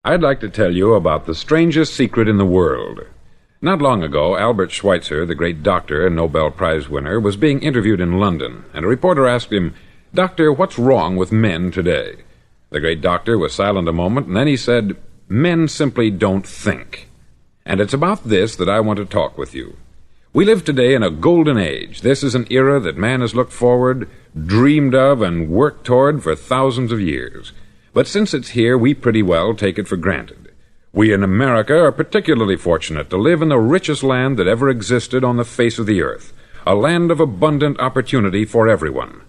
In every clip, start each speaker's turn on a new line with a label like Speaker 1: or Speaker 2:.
Speaker 1: I'd like to tell you about the strangest secret in the world. Not long ago, Albert Schweitzer, the great doctor and Nobel Prize winner, was being interviewed in London, and a reporter asked him, "Doctor, what's wrong with men today?" The great doctor was silent a moment, and then he said, "Men simply don't think." And it's about this that I want to talk with you. We live today in a golden age. This is an era that man has looked forward, dreamed of, and worked toward for thousands of years. But since it's here, we pretty well take it for granted. We in America are particularly fortunate to live in the richest land that ever existed on the face of the earth, a land of abundant opportunity for everyone.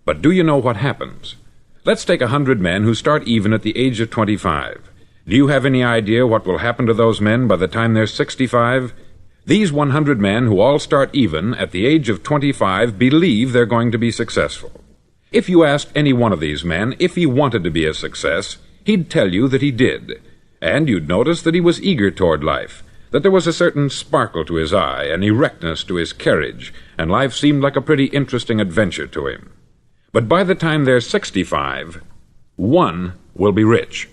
Speaker 1: But do you know what happens? Let's take 100 men who start even at the age of 25. Do you have any idea what will happen to those men by the time they're 65? These 100 men who all start even at the age of 25 believe they're going to be successful. If you asked any one of these men if he wanted to be a success, he'd tell you that he did. And you'd notice that he was eager toward life, that there was a certain sparkle to his eye, an erectness to his carriage, and life seemed like a pretty interesting adventure to him. But by the time they're 65, 1 will be rich,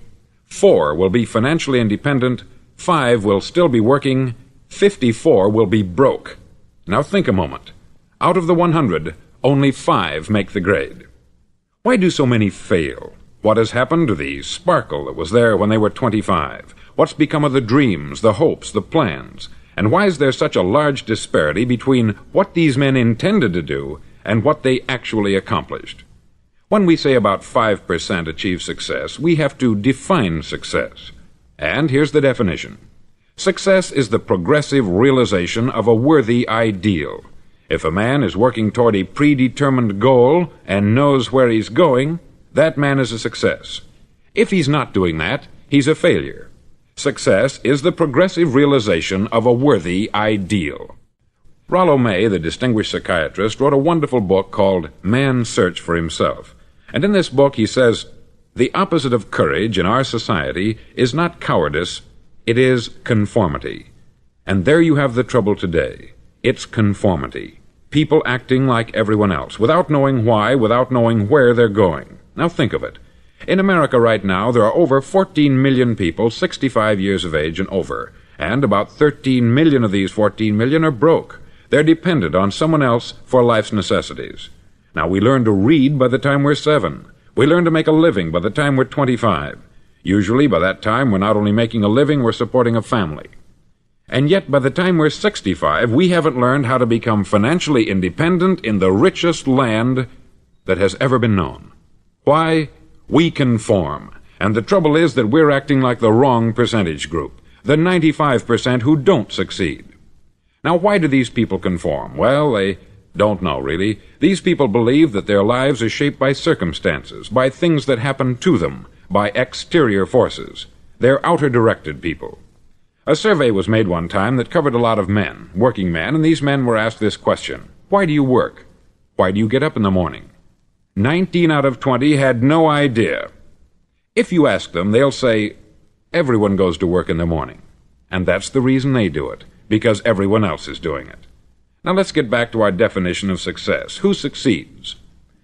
Speaker 1: 4 will be financially independent, 5 will still be working, 54 will be broke. Now think a moment. Out of the 100, only 5 make the grade. Why do so many fail? What has happened to the sparkle that was there when they were 25? What's become of the dreams, the hopes, the plans? And why is there such a large disparity between what these men intended to do and what they actually accomplished? When we say about 5% achieve success, we have to define success. And here's the definition. Success is the progressive realization of a worthy ideal. If a man is working toward a predetermined goal and knows where he's going, that man is a success. If he's not doing that, he's a failure. Success is the progressive realization of a worthy ideal. Rollo May, the distinguished psychiatrist, wrote a wonderful book called Man's Search for Himself. And in this book he says, "The opposite of courage in our society is not cowardice, it is conformity." And there you have the trouble today. It's conformity. People acting like everyone else, without knowing why, without knowing where they're going. Now think of it. In America right now, there are over 14 million people 65 years of age and over, and about 13 million of these 14 million are broke. They're dependent on someone else for life's necessities. Now, we learn to read by the time we're 7. We learn to make a living by the time we're 25. Usually, by that time, we're not only making a living, we're supporting a family. And yet, by the time we're 65, we haven't learned how to become financially independent in the richest land that has ever been known. Why? We conform. And the trouble is that we're acting like the wrong percentage group, the 95% who don't succeed. Now, why do these people conform? Well, they don't know, really. These people believe that their lives are shaped by circumstances, by things that happen to them, by exterior forces. They're outer-directed people. A survey was made one time that covered a lot of men, working men, and these men were asked this question: why do you work? Why do you get up in the morning? 19 out of 20 had no idea. If you ask them, they'll say, everyone goes to work in the morning. And that's the reason they do it, because everyone else is doing it. Now let's get back to our definition of success. Who succeeds?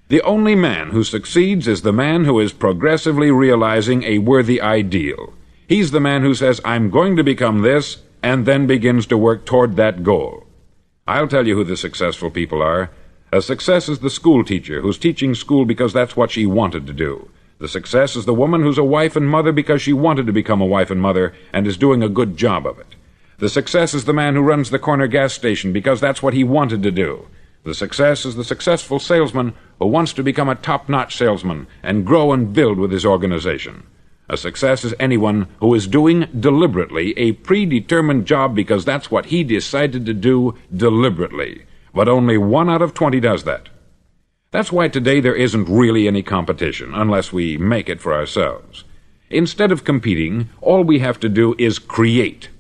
Speaker 1: The only man who succeeds is the man who is progressively realizing a worthy ideal. He's the man who says, I'm going to become this, and then begins to work toward that goal. I'll tell you who the successful people are. A success is the school teacher who's teaching school because that's what she wanted to do. The success is the woman who's a wife and mother because she wanted to become a wife and mother and is doing a good job of it. The success is the man who runs the corner gas station because that's what he wanted to do. The success is the successful salesman who wants to become a top-notch salesman and grow and build with his organization. A success is anyone who is doing deliberately a predetermined job because that's what he decided to do deliberately. But only 1 out of 20 does that. That's why today there isn't really any competition, unless we make it for ourselves. Instead of competing, all we have to do is create.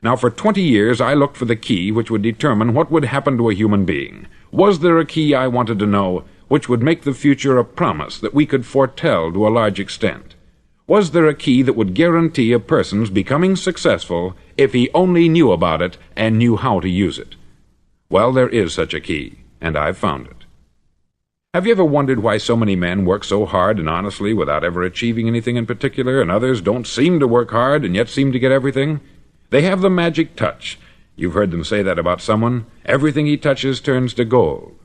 Speaker 1: Now, for 20 years, I looked for the key which would determine what would happen to a human being. Was there a key, I wanted to know, which would make the future a promise that we could foretell to a large extent? Was there a key that would guarantee a person's becoming successful if he only knew about it and knew how to use it? Well, there is such a key, and I've found it. Have you ever wondered why so many men work so hard and honestly without ever achieving anything in particular, and others don't seem to work hard and yet seem to get everything? They have the magic touch. You've heard them say that about someone. Everything he touches turns to gold.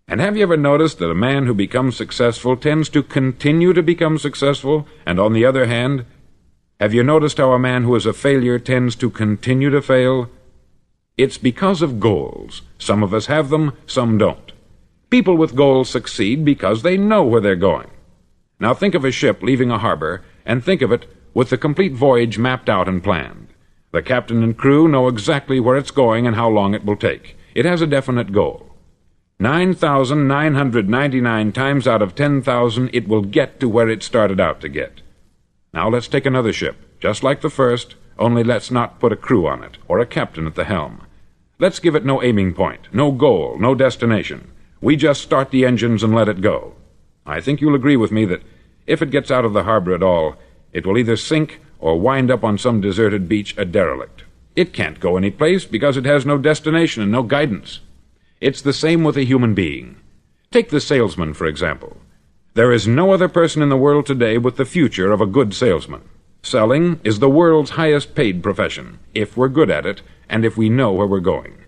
Speaker 1: And have you ever noticed that a man who becomes successful tends to continue to become successful, and on the other hand, have you noticed how a man who is a failure tends to continue to fail? It's because of goals. Some of us have them, some don't. People with goals succeed because they know where they're going. Now think of a ship leaving a harbor, and think of it with the complete voyage mapped out and planned. The captain and crew know exactly where it's going and how long it will take. It has a definite goal. 9,999 times out of 10,000 it will get to where it started out to get. Now let's take another ship, just like the first, only let's not put a crew on it, or a captain at the helm. Let's give it no aiming point, no goal, no destination. We just start the engines and let it go. I think you'll agree with me that if it gets out of the harbor at all, it will either sink or wind up on some deserted beach a derelict. It can't go any place because it has no destination and no guidance. It's the same with a human being. Take the salesman, for example. There is no other person in the world today with the future of a good salesman. Selling is the world's highest paid profession, if we're good at it and if we know where we're going.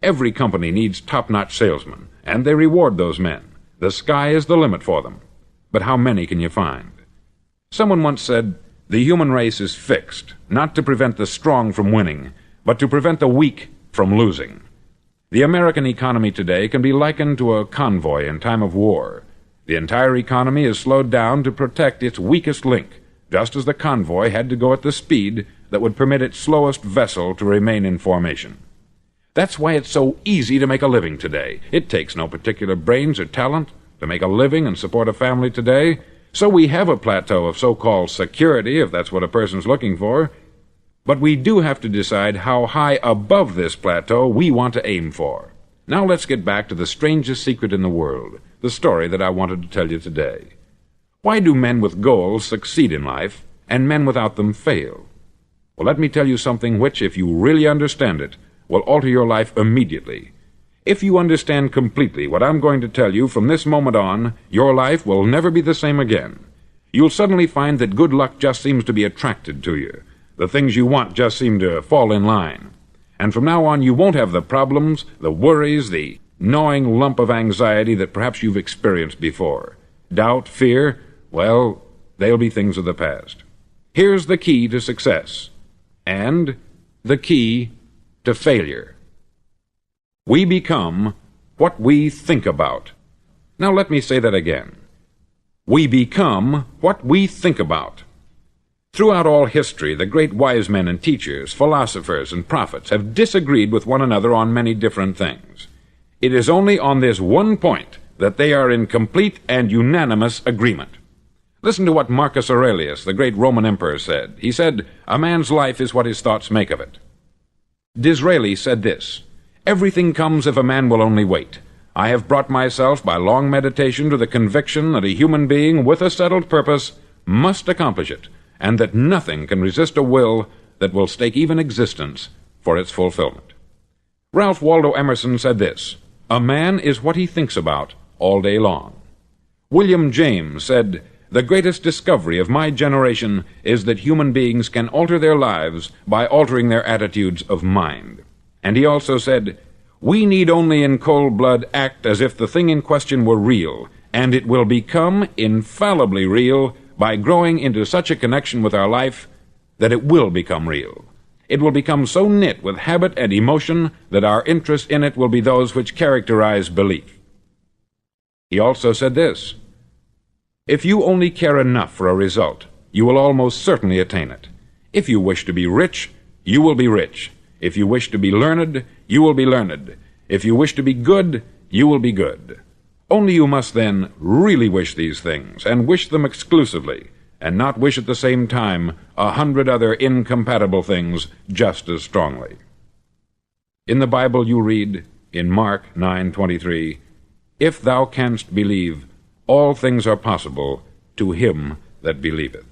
Speaker 1: Every company needs top-notch salesmen, and they reward those men. The sky is the limit for them. But how many can you find? Someone once said, the human race is fixed, not to prevent the strong from winning, but to prevent the weak from losing. The American economy today can be likened to a convoy in time of war. The entire economy is slowed down to protect its weakest link, just as the convoy had to go at the speed that would permit its slowest vessel to remain in formation. That's why it's so easy to make a living today. It takes no particular brains or talent to make a living and support a family today. So we have a plateau of so-called security, if that's what a person's looking for. But we do have to decide how high above this plateau we want to aim for. Now let's get back to the strangest secret in the world, the story that I wanted to tell you today. Why do men with goals succeed in life, and men without them fail? Well, let me tell you something which, if you really understand it, will alter your life immediately. If you understand completely what I'm going to tell you from this moment on, your life will never be the same again. You'll suddenly find that good luck just seems to be attracted to you. The things you want just seem to fall in line. And from now on, you won't have the problems, the worries, the gnawing lump of anxiety that perhaps you've experienced before. Doubt, fear, well, they'll be things of the past. Here's the key to success, and the key to failure. We become what we think about. Now let me say that again. We become what we think about. Throughout all history, the great wise men and teachers, philosophers and prophets have disagreed with one another on many different things. It is only on this one point that they are in complete and unanimous agreement. Listen to what Marcus Aurelius, the great Roman emperor, said. He said, "A man's life is what his thoughts make of it." Disraeli said this, "Everything comes if a man will only wait. I have brought myself by long meditation to the conviction that a human being with a settled purpose must accomplish it, and that nothing can resist a will that will stake even existence for its fulfillment." Ralph Waldo Emerson said this, "A man is what he thinks about all day long." William James said, "The greatest discovery of my generation is that human beings can alter their lives by altering their attitudes of mind." And he also said, "We need only in cold blood act as if the thing in question were real, and it will become infallibly real by growing into such a connection with our life that it will become real. It will become so knit with habit and emotion that our interest in it will be those which characterize belief." He also said this, "If you only care enough for a result, you will almost certainly attain it. If you wish to be rich, you will be rich. If you wish to be learned, you will be learned. If you wish to be good, you will be good. Only you must then really wish these things, and wish them exclusively, and not wish at the same time 100 other incompatible things just as strongly." In the Bible you read, in Mark 9:23, "If thou canst believe, all things are possible to him that believeth."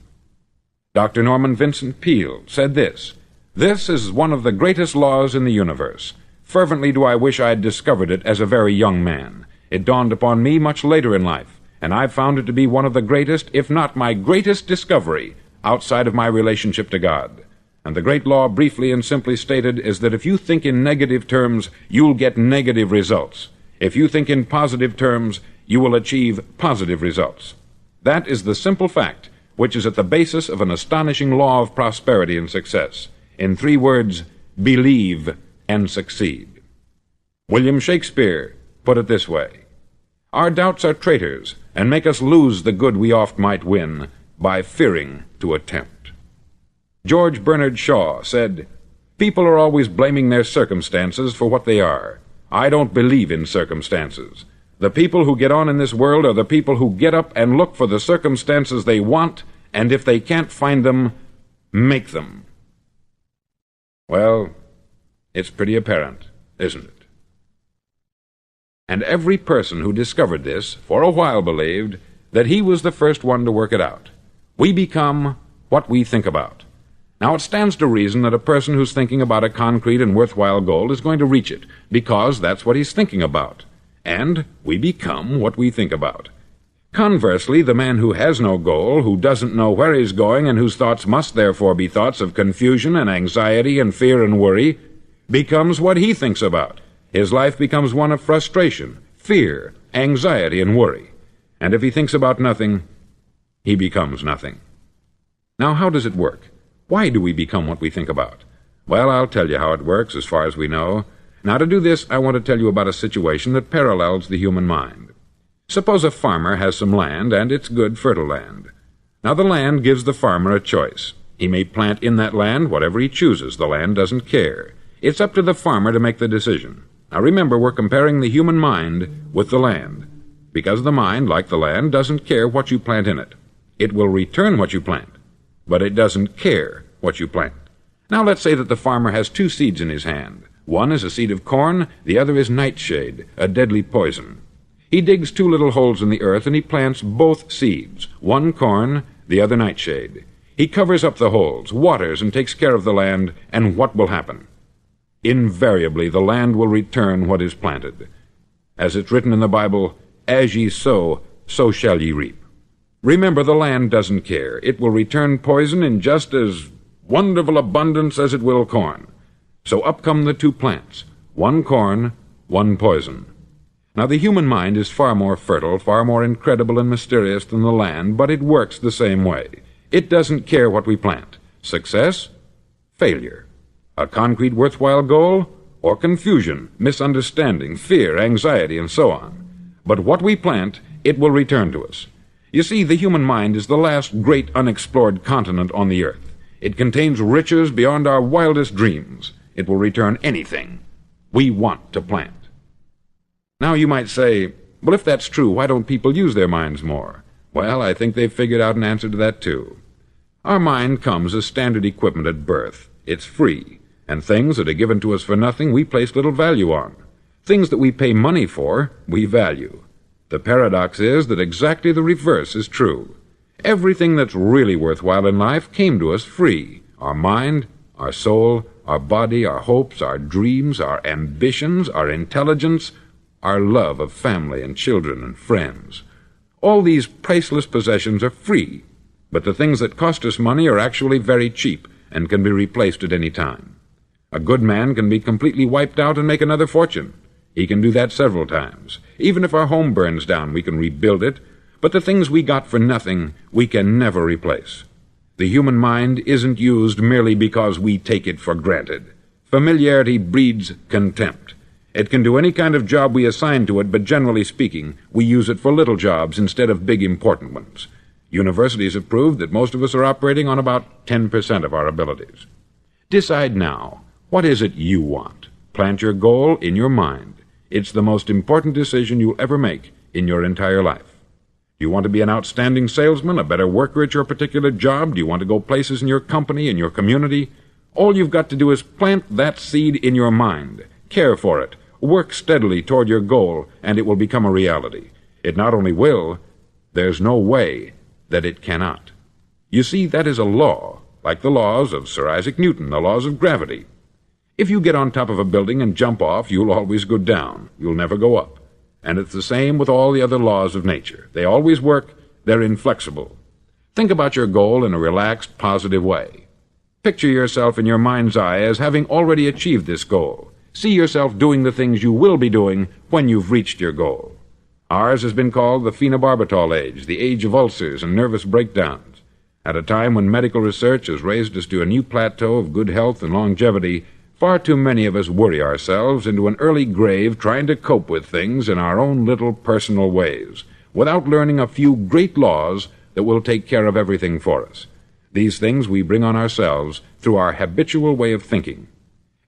Speaker 1: Dr. Norman Vincent Peale said this, "This is one of the greatest laws in the universe. Fervently do I wish I had discovered it as a very young man. It dawned upon me much later in life, and I've found it to be one of the greatest, if not my greatest discovery, outside of my relationship to God. And the great law, briefly and simply stated, is that if you think in negative terms, you'll get negative results. If you think in positive terms, you will achieve positive results. That is the simple fact which is at the basis of an astonishing law of prosperity and success. In 3 words, believe and succeed. William Shakespeare put it this way: "Our doubts are traitors, and make us lose the good we oft might win, by fearing to attempt." George Bernard Shaw said, "People are always blaming their circumstances for what they are. I don't believe in circumstances. The people who get on in this world are the people who get up and look for the circumstances they want, and if they can't find them, make them." Well, it's pretty apparent, isn't it? And every person who discovered this for a while believed that he was the first one to work it out. We become what we think about. Now, it stands to reason that a person who's thinking about a concrete and worthwhile goal is going to reach it, because that's what he's thinking about. And we become what we think about. Conversely, the man who has no goal, who doesn't know where he's going, and whose thoughts must therefore be thoughts of confusion and anxiety and fear and worry, becomes what he thinks about. His life becomes one of frustration, fear, anxiety, and worry. And if he thinks about nothing, he becomes nothing. Now, how does it work? Why do we become what we think about? Well, I'll tell you how it works as far as we know. Now, to do this, I want to tell you about a situation that parallels the human mind. Suppose a farmer has some land, and it's good, fertile land. Now, the land gives the farmer a choice. He may plant in that land whatever he chooses. The land doesn't care. It's up to the farmer to make the decision. Now, remember, we're comparing the human mind with the land, because the mind, like the land, doesn't care what you plant in it. It will return what you plant, but it doesn't care what you plant. Now, let's say that the farmer has 2 seeds in his hand. One is a seed of corn, the other is nightshade, a deadly poison. He digs 2 little holes in the earth, and he plants both seeds, one corn, the other nightshade. He covers up the holes, waters, and takes care of the land, and what will happen? Invariably, the land will return what is planted. As it's written in the Bible, "As ye sow, so shall ye reap." Remember, the land doesn't care. It will return poison in just as wonderful abundance as it will corn. So up come the 2 plants, one corn, one poison. Now, the human mind is far more fertile, far more incredible and mysterious than the land, but it works the same way. It doesn't care what we plant. Success, failure. A concrete, worthwhile goal, or confusion, misunderstanding, fear, anxiety, and so on. But what we plant, it will return to us. You see, the human mind is the last great unexplored continent on the earth. It contains riches beyond our wildest dreams. It will return anything we want to plant. Now, you might say, well, if that's true, why don't people use their minds more? Well, I think they've figured out an answer to that, too. Our mind comes as standard equipment at birth. It's free, and things that are given to us for nothing we place little value on. Things that we pay money for, we value. The paradox is that exactly the reverse is true. Everything that's really worthwhile in life came to us free. Our mind, our soul, our body, our hopes, our dreams, our ambitions, our intelligence, our love of family and children and friends. All these priceless possessions are free, but the things that cost us money are actually very cheap and can be replaced at any time. A good man can be completely wiped out and make another fortune. He can do that several times. Even if our home burns down, we can rebuild it, but the things we got for nothing, we can never replace. The human mind isn't used merely because we take it for granted. Familiarity breeds contempt. It can do any kind of job we assign to it, but generally speaking, we use it for little jobs instead of big, important ones. Universities have proved that most of us are operating on about 10% of our abilities. Decide now, what is it you want? Plant your goal in your mind. It's the most important decision you'll ever make in your entire life. Do you want to be an outstanding salesman, a better worker at your particular job? Do you want to go places in your company, in your community? All you've got to do is plant that seed in your mind. Care for it. Work steadily toward your goal, and it will become a reality. It not only will, there's no way that it cannot. You see, that is a law, like the laws of Sir Isaac Newton, the laws of gravity. If you get on top of a building and jump off, you'll always go down. You'll never go up. And it's the same with all the other laws of nature. They always work. They're inflexible. Think about your goal in a relaxed, positive way. Picture yourself in your mind's eye as having already achieved this goal. See yourself doing the things you will be doing when you've reached your goal. Ours has been called the phenobarbital age, the age of ulcers and nervous breakdowns. At a time when medical research has raised us to a new plateau of good health and longevity, far too many of us worry ourselves into an early grave trying to cope with things in our own little personal ways, without learning a few great laws that will take care of everything for us. These things we bring on ourselves through our habitual way of thinking.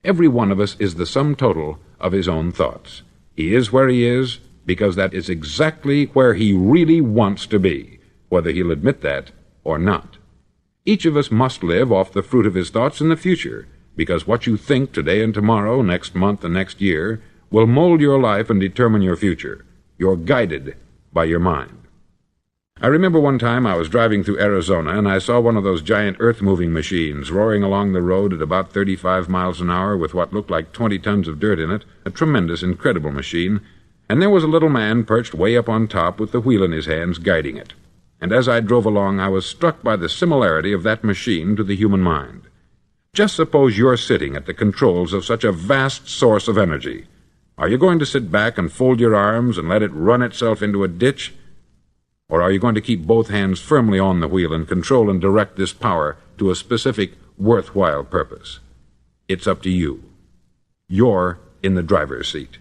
Speaker 1: Every one of us is the sum total of his own thoughts. He is where he is because that is exactly where he really wants to be, whether he'll admit that or not. Each of us must live off the fruit of his thoughts in the future, because what you think today and tomorrow, next month and next year, will mold your life and determine your future. You're guided by your mind. I remember one time I was driving through Arizona, and I saw one of those giant earth-moving machines roaring along the road at about 35 miles an hour with what looked like 20 tons of dirt in it, a tremendous, incredible machine, and there was a little man perched way up on top with the wheel in his hands guiding it. And as I drove along, I was struck by the similarity of that machine to the human mind. Just suppose you're sitting at the controls of such a vast source of energy. Are you going to sit back and fold your arms and let it run itself into a ditch? Or are you going to keep both hands firmly on the wheel and control and direct this power to a specific, worthwhile purpose? It's up to you. You're in the driver's seat.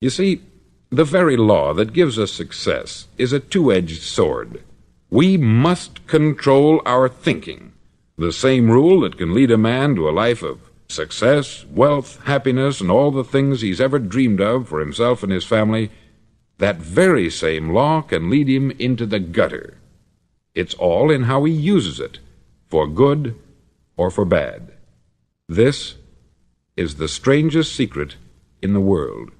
Speaker 1: You see, the very law that gives us success is a two-edged sword. We must control our thinking. The same rule that can lead a man to a life of success, wealth, happiness, and all the things he's ever dreamed of for himself and his family, that very same law can lead him into the gutter. It's all in how he uses it, for good or for bad. This is the strangest secret in the world.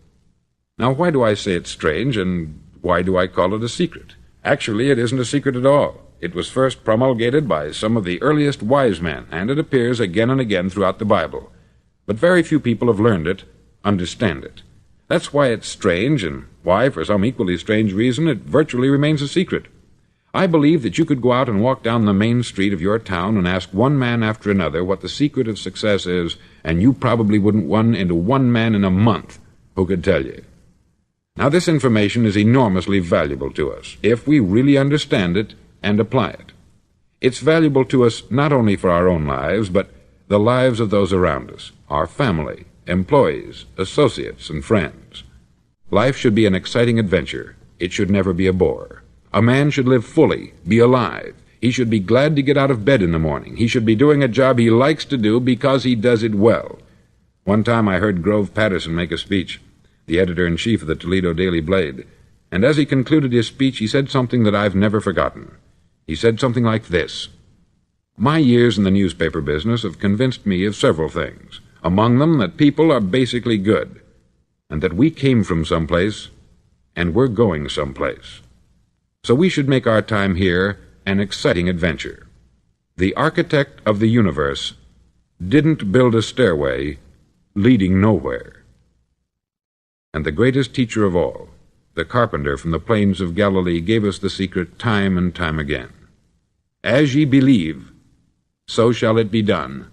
Speaker 1: Now, why do I say it's strange, and why do I call it a secret? Actually, it isn't a secret at all. It was first promulgated by some of the earliest wise men, and it appears again and again throughout the Bible. But very few people have learned it, understand it. That's why it's strange, and why, for some equally strange reason, it virtually remains a secret. I believe that you could go out and walk down the main street of your town and ask one man after another what the secret of success is, and you probably wouldn't run into one man in a month who could tell you. Now, this information is enormously valuable to us, if we really understand it and apply it. It's valuable to us not only for our own lives, but the lives of those around us, our family, employees, associates, and friends. Life should be an exciting adventure. It should never be a bore. A man should live fully, be alive. He should be glad to get out of bed in the morning. He should be doing a job he likes to do because he does it well. One time I heard Grove Patterson make a speech, the editor-in-chief of the Toledo Daily Blade, and as he concluded his speech, he said something that I've never forgotten. He said something like this: "My years in the newspaper business have convinced me of several things, among them that people are basically good, and that we came from someplace, and we're going someplace. So we should make our time here an exciting adventure. The architect of the universe didn't build a stairway leading nowhere." And the greatest teacher of all, the carpenter from the plains of Galilee, gave us the secret time and time again. "As ye believe, so shall it be done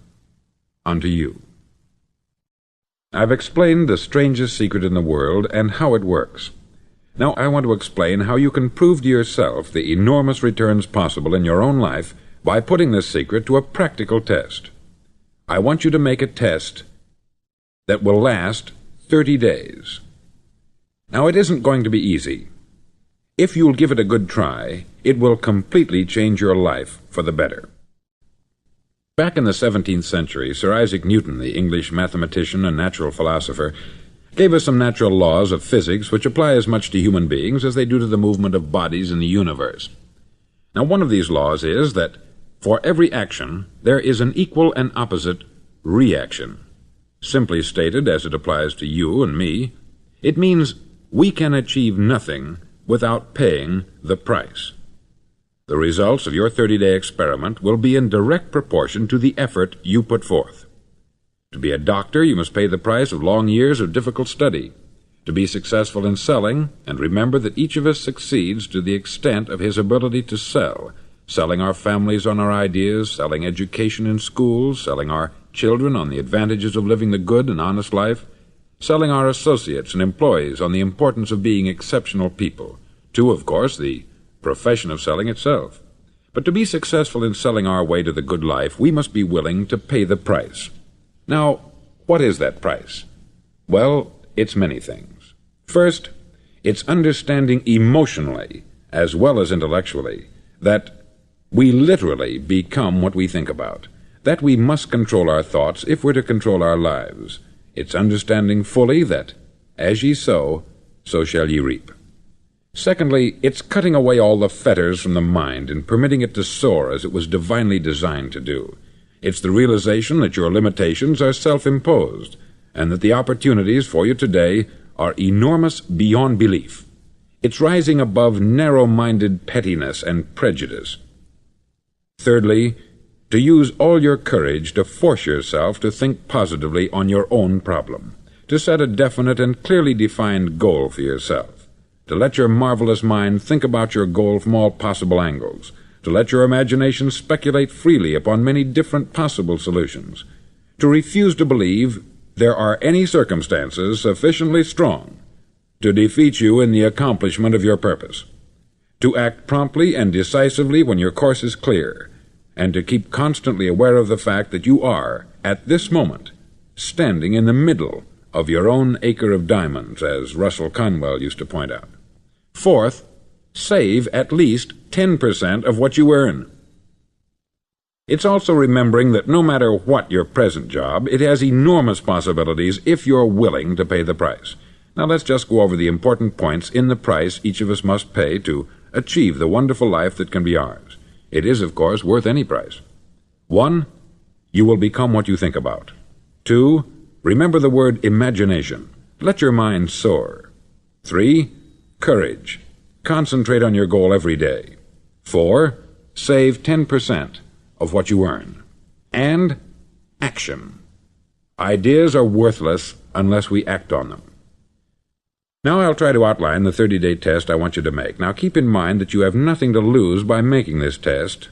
Speaker 1: unto you." I've explained the strangest secret in the world and how it works. Now I want to explain how you can prove to yourself the enormous returns possible in your own life by putting this secret to a practical test. I want you to make a test that will last 30 days. Now, it isn't going to be easy. If you'll give it a good try, it will completely change your life for the better. Back in the 17th century, Sir Isaac Newton, the English mathematician and natural philosopher, gave us some natural laws of physics which apply as much to human beings as they do to the movement of bodies in the universe. Now, one of these laws is that for every action, there is an equal and opposite reaction. Simply stated, as it applies to you and me, it means we can achieve nothing without paying the price. The results of your 30-day experiment will be in direct proportion to the effort you put forth. To be a doctor, you must pay the price of long years of difficult study. to be successful in selling, and remember that each of us succeeds to the extent of his ability to sell, selling our families on our ideas, selling education in schools, selling our children on the advantages of living the good and honest life, selling our associates and employees on the importance of being exceptional people, to, of course, the profession of selling itself. But to be successful in selling our way to the good life, we must be willing to pay the price. Now, what is that price? Well, it's many things. First, it's understanding emotionally, as well as intellectually, that we literally become what we think about, that we must control our thoughts if we're to control our lives. It's understanding fully that, as ye sow, so shall ye reap. Secondly, it's cutting away all the fetters from the mind and permitting it to soar as it was divinely designed to do. It's the realization that your limitations are self-imposed, and that the opportunities for you today are enormous beyond belief. It's rising above narrow-minded pettiness and prejudice. Thirdly, to use all your courage to force yourself to think positively on your own problem, to set a definite and clearly defined goal for yourself, to let your marvelous mind think about your goal from all possible angles, to let your imagination speculate freely upon many different possible solutions, to refuse to believe there are any circumstances sufficiently strong to defeat you in the accomplishment of your purpose, to act promptly and decisively when your course is clear, and to keep constantly aware of the fact that you are, at this moment, standing in the middle of your own acre of diamonds, as Russell Conwell used to point out. Fourth, save at least 10% of what you earn. It's also remembering that no matter what your present job, it has enormous possibilities if you're willing to pay the price. Now let's just go over the important points in the price each of us must pay to achieve the wonderful life that can be ours. It is, of course, worth any price. 1. You will become what you think about. 2. Remember the word imagination. Let your mind soar. 3. Courage. Concentrate on your goal every day. 4. Save 10% of what you earn. And action. Ideas are worthless unless we act on them. Now I'll try to outline the 30-day test I want you to make. Now keep in mind that you have nothing to lose by making this test,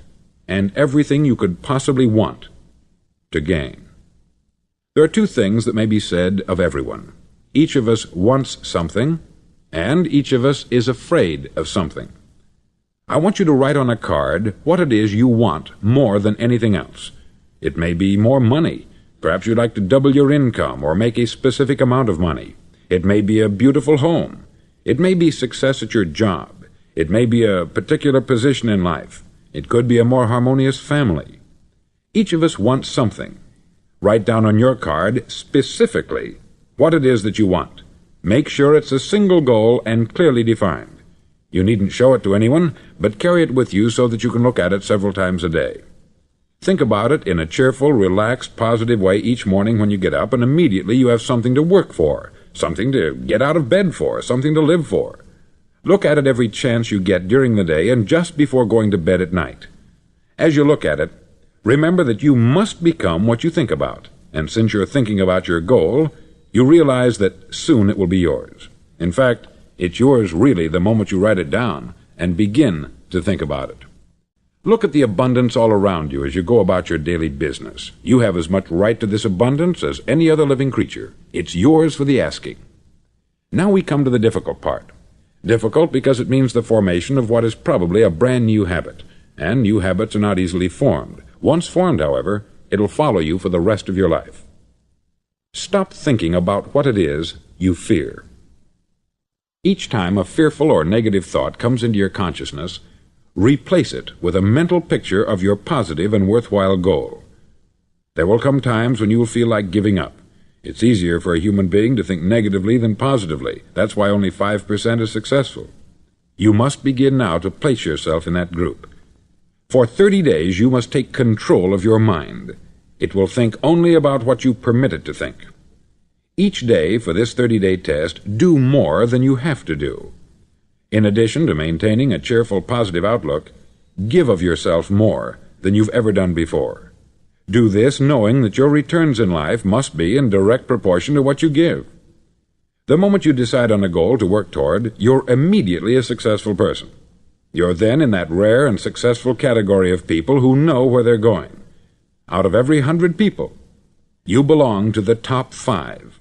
Speaker 1: and everything you could possibly want to gain. There are two things that may be said of everyone. Each of us wants something, and each of us is afraid of something. I want you to write on a card what it is you want more than anything else. It may be more money. Perhaps you'd like to double your income or make a specific amount of money. It may be a beautiful home. It may be success at your job. It may be a particular position in life. It could be a more harmonious family. Each of us wants something. Write down on your card specifically what it is that you want. Make sure it's a single goal and clearly defined. You needn't show it to anyone, but carry it with you so that you can look at it several times a day. Think about it in a cheerful, relaxed, positive way each morning when you get up, and immediately you have something to work for, something to get out of bed for, something to live for. Look at it every chance you get during the day and just before going to bed at night. As you look at it, remember that you must become what you think about, and since you're thinking about your goal, you realize that soon it will be yours. In fact, it's yours really the moment you write it down and begin to think about it. Look at the abundance all around you as you go about your daily business. You have as much right to this abundance as any other living creature. It's yours for the asking. Now we come to the difficult part. Difficult because it means the formation of what is probably a brand new habit, and new habits are not easily formed. Once formed, however, it'll follow you for the rest of your life. Stop thinking about what it is you fear. Each time a fearful or negative thought comes into your consciousness, replace it with a mental picture of your positive and worthwhile goal. There will come times when you will feel like giving up. It's easier for a human being to think negatively than positively. That's why only 5% is successful. You must begin now to place yourself in that group. For 30 days you must take control of your mind. It will think only about what you permit it to think. Each day for this 30-day test, do more than you have to do. In addition to maintaining a cheerful, positive outlook, give of yourself more than you've ever done before. Do this knowing that your returns in life must be in direct proportion to what you give. The moment you decide on a goal to work toward, you're immediately a successful person. You're then in that rare and successful category of people who know where they're going. Out of every 100 people, you belong to the top 5.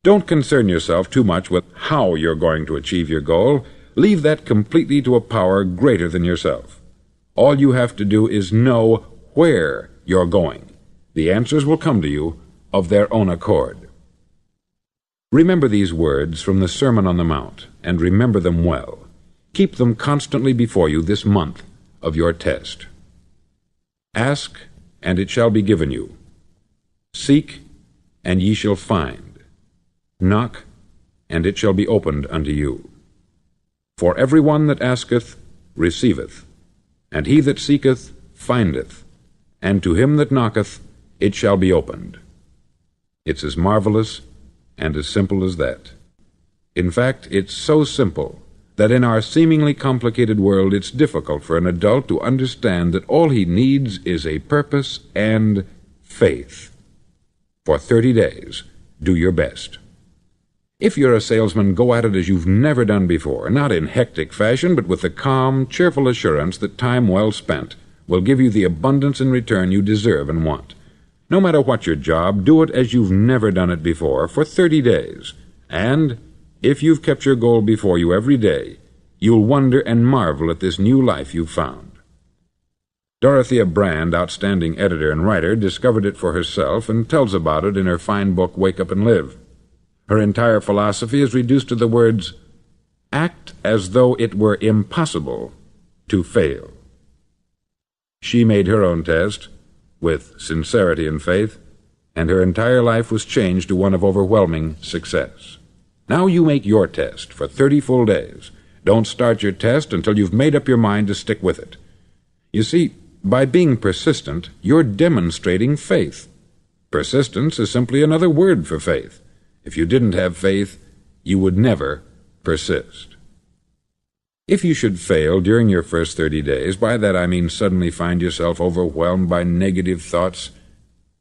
Speaker 1: Don't concern yourself too much with how you're going to achieve your goal. Leave that completely to a power greater than yourself. All you have to do is know where you're going. The answers will come to you of their own accord. Remember these words from the Sermon on the Mount, and remember them well. Keep them constantly before you this month of your test. Ask, and it shall be given you. Seek, and ye shall find. Knock, and it shall be opened unto you. For every one that asketh receiveth, and he that seeketh findeth, and to him that knocketh it shall be opened. It's as marvelous and as simple as that. In fact, it's so simple that in our seemingly complicated world it's difficult for an adult to understand that all he needs is a purpose and faith. For 30 days, do your best. If you're a salesman, go at it as you've never done before, not in hectic fashion, but with the calm, cheerful assurance that time well spent will give you the abundance in return you deserve and want. No matter what your job, do it as you've never done it before for 30 days. And if you've kept your goal before you every day, you'll wonder and marvel at this new life you've found. Dorothea Brand, outstanding editor and writer, discovered it for herself and tells about it in her fine book, Wake Up and Live. Her entire philosophy is reduced to the words, act as though it were impossible to fail. She made her own test with sincerity and faith, and her entire life was changed to one of overwhelming success. Now you make your test for 30 full days. Don't start your test until you've made up your mind to stick with it. You see, by being persistent, you're demonstrating faith. Persistence is simply another word for faith. If you didn't have faith, you would never persist. If you should fail during your first 30 days, by that I mean suddenly find yourself overwhelmed by negative thoughts,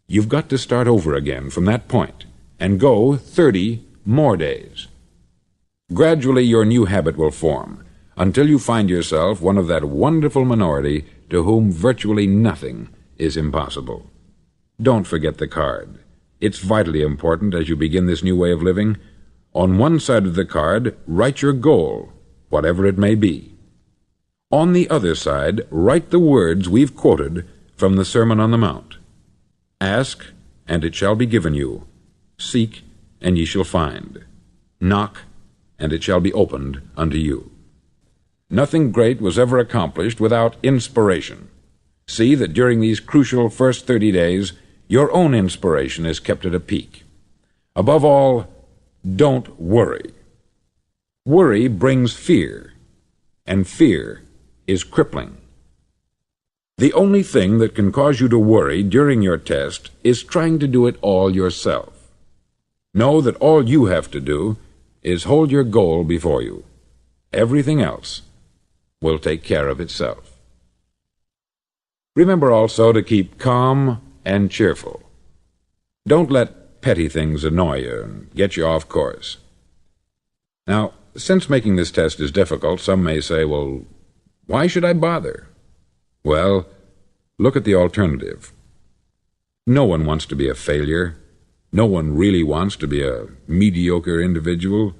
Speaker 1: you've got to start over again from that point and go 30 more days. Gradually your new habit will form until you find yourself one of that wonderful minority to whom virtually nothing is impossible. Don't forget the card. It's vitally important as you begin this new way of living. On one side of the card, write your goal, whatever it may be. On the other side, write the words we've quoted from the Sermon on the Mount. Ask, and it shall be given you. Seek, and ye shall find. Knock, and it shall be opened unto you. Nothing great was ever accomplished without inspiration. See that during these crucial first 30 days, your own inspiration is kept at a peak. Above all, don't worry. Worry brings fear, and fear is crippling. The only thing that can cause you to worry during your test is trying to do it all yourself. Know that all you have to do is hold your goal before you. Everything else will take care of itself. Remember also to keep calm and cheerful. Don't let petty things annoy you and get you off course. Now, since making this test is difficult, some may say, well, why should I bother? Well, look at the alternative. No one wants to be a failure. No one really wants to be a mediocre individual.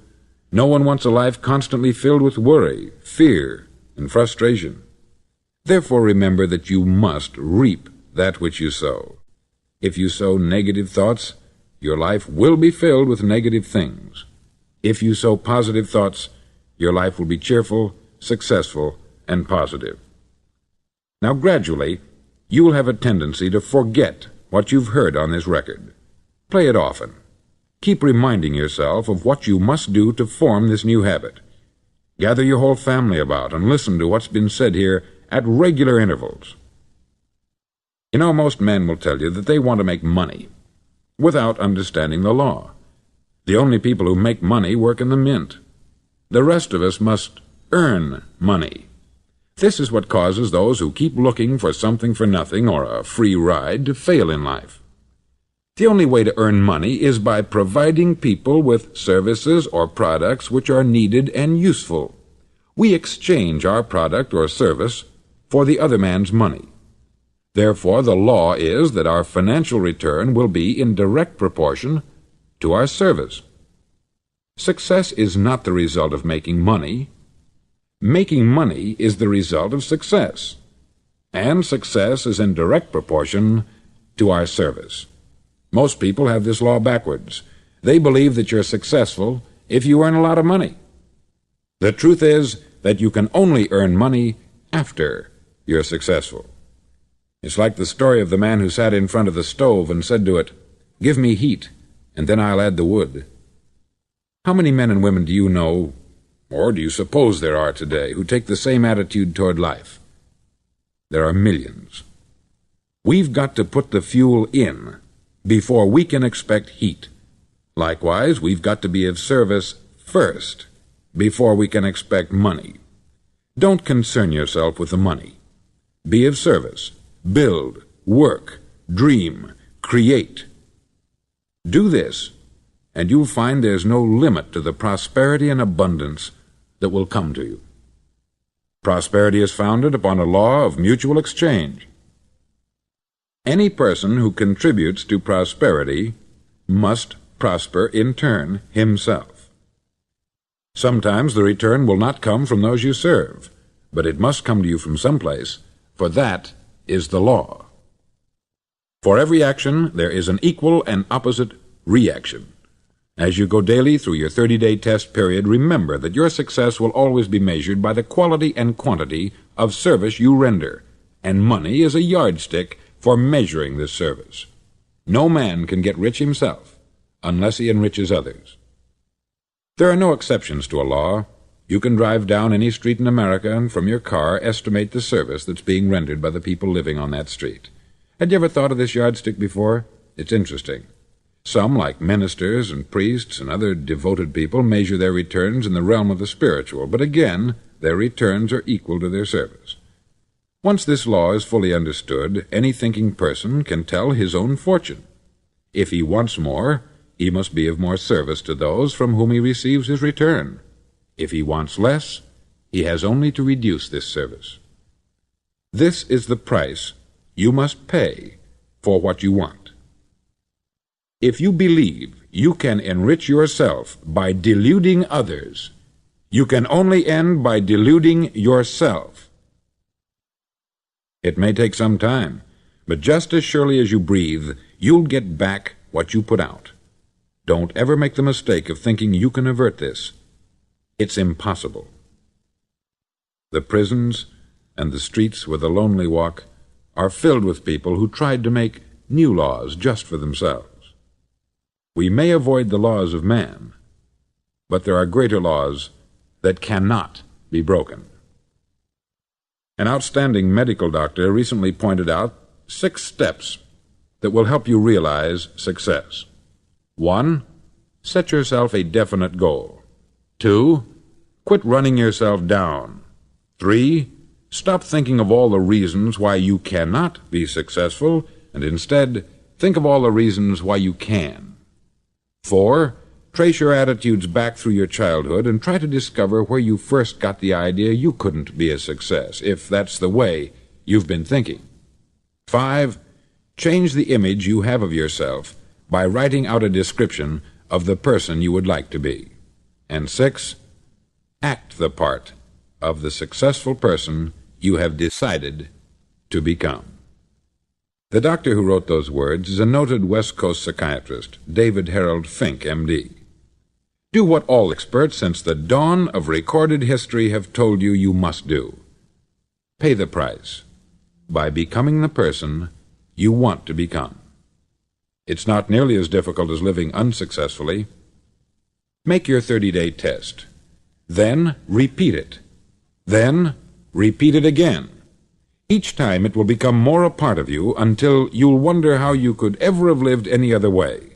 Speaker 1: No one wants a life constantly filled with worry, fear, and frustration. Therefore, remember that you must reap that which you sow. If you sow negative thoughts, your life will be filled with negative things. If you sow positive thoughts, your life will be cheerful, successful, and positive. Now, gradually, you will have a tendency to forget what you've heard on this record. Play it often. Keep reminding yourself of what you must do to form this new habit. Gather your whole family about and listen to what's been said here at regular intervals. You know, most men will tell you that they want to make money without understanding the law. The only people who make money work in the mint. The rest of us must earn money. This is what causes those who keep looking for something for nothing or a free ride to fail in life. The only way to earn money is by providing people with services or products which are needed and useful. We exchange our product or service for the other man's money. Therefore, the law is that our financial return will be in direct proportion to our service. Success is not the result of making money. Making money is the result of success, and success is in direct proportion to our service. Most people have this law backwards. They believe that you're successful if you earn a lot of money. The truth is that you can only earn money after you're successful. It's like the story of the man who sat in front of the stove and said to it, "Give me heat, and then I'll add the wood." How many men and women do you know, or do you suppose there are today, who take the same attitude toward life? There are millions. We've got to put the fuel in before we can expect heat. Likewise, we've got to be of service first before we can expect money. Don't concern yourself with the money. Be of service. Build, work, dream, create. Do this, and you'll find there's no limit to the prosperity and abundance that will come to you. Prosperity is founded upon a law of mutual exchange. Any person who contributes to prosperity must prosper in turn himself. Sometimes the return will not come from those you serve, but it must come to you from someplace, for that is the law. For every action there is an equal and opposite reaction. As you go daily through your 30-day test period, remember that your success will always be measured by the quality and quantity of service you render, and money is a yardstick for measuring this service. No man can get rich himself unless he enriches others. There are no exceptions to a law. You can drive down any street in America and from your car estimate the service that's being rendered by the people living on that street. Had you ever thought of this yardstick before? It's interesting. Some, like ministers and priests and other devoted people, measure their returns in the realm of the spiritual, but again, their returns are equal to their service. Once this law is fully understood, any thinking person can tell his own fortune. If he wants more, he must be of more service to those from whom he receives his return. If he wants less, he has only to reduce this service. This is the price you must pay for what you want. If you believe you can enrich yourself by deluding others, you can only end by deluding yourself. It may take some time, but just as surely as you breathe, you'll get back what you put out. Don't ever make the mistake of thinking you can avert this. It's impossible. The prisons and the streets where the lonely walk are filled with people who tried to make new laws just for themselves. We may avoid the laws of man, but there are greater laws that cannot be broken. An outstanding medical doctor recently pointed out 6 steps that will help you realize success. 1. Set yourself a definite goal. 2. Quit running yourself down. 3. Stop thinking of all the reasons why you cannot be successful, and instead think of all the reasons why you can. 4. Trace your attitudes back through your childhood and try to discover where you first got the idea you couldn't be a success, if that's the way you've been thinking. 5. Change the image you have of yourself by writing out a description of the person you would like to be. And 6. Act the part of the successful person you have decided to become. The doctor who wrote those words is a noted West Coast psychiatrist, David Harold Fink, M.D. Do what all experts since the dawn of recorded history have told you you must do. Pay the price by becoming the person you want to become. It's not nearly as difficult as living unsuccessfully. Make your 30-day test. Then repeat it. Then repeat it again. Each time it will become more a part of you until you'll wonder how you could ever have lived any other way.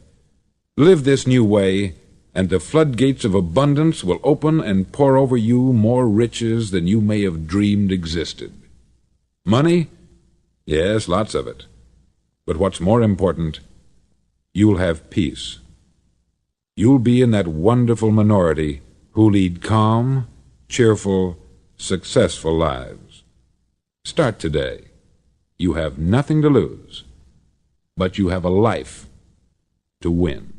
Speaker 1: Live this new way, and the floodgates of abundance will open and pour over you more riches than you may have dreamed existed. Money? Yes, lots of it. But what's more important, you'll have peace. You'll be in that wonderful minority who lead calm, cheerful, successful lives. Start today. You have nothing to lose, but you have a life to win.